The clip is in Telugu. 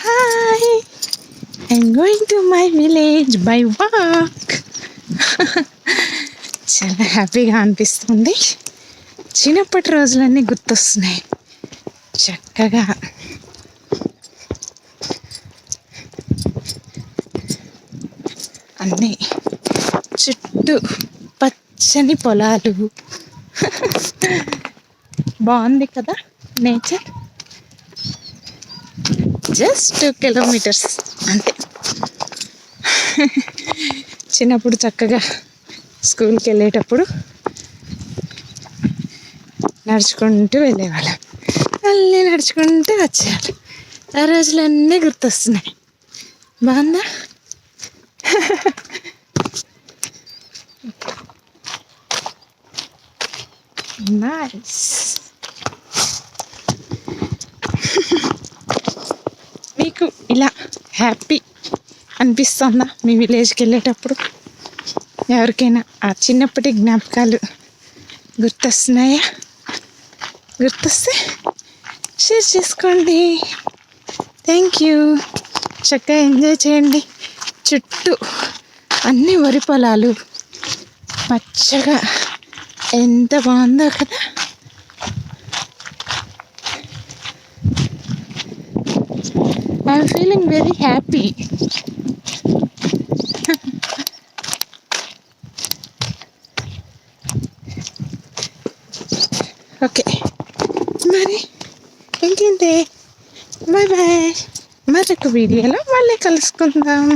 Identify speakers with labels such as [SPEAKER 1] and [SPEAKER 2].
[SPEAKER 1] Hi, I'm going to my village by walk. చాలా హ్యాపీగా అనిపిస్తుంది. చిన్నప్పటి రోజులన్నీ గుర్తొస్తున్నాయి. చక్కగా అన్నీ చుట్టూ పచ్చని పొలాలు. బాగుంది కదా నేచర్. జస్ట్ 2 కిలోమీటర్స్ అంతే. చిన్నప్పుడు చక్కగా స్కూల్కి వెళ్ళేటప్పుడు నడుచుకుంటూ వెళ్ళేవాళ్ళం, మళ్ళీ నడుచుకుంటూ వచ్చేవాళ్ళం. ఆ రోజులన్నీ గుర్తొస్తున్నాయి. బాగుందా? నైస్. మీకు ఇలా హ్యాపీ అనిపిస్తుందా మీ విలేజ్కి వెళ్ళేటప్పుడు? ఎవరికైనా ఆ చిన్నప్పటి జ్ఞాపకాలు గుర్తొస్తున్నాయా? గుర్తొస్తే షేర్ చేసుకోండి. Thank you. చక్కగా ఎంజాయ్ చేయండి. చుట్టూ అన్ని వరి పొలాలు పచ్చగా ఎంత బాగుందో కదా. I'm feeling very happy. Okay, మరి ఇంకేంటి? Bye bye. మరొక వీడియోలో మళ్ళీ కలుసుకుందాం.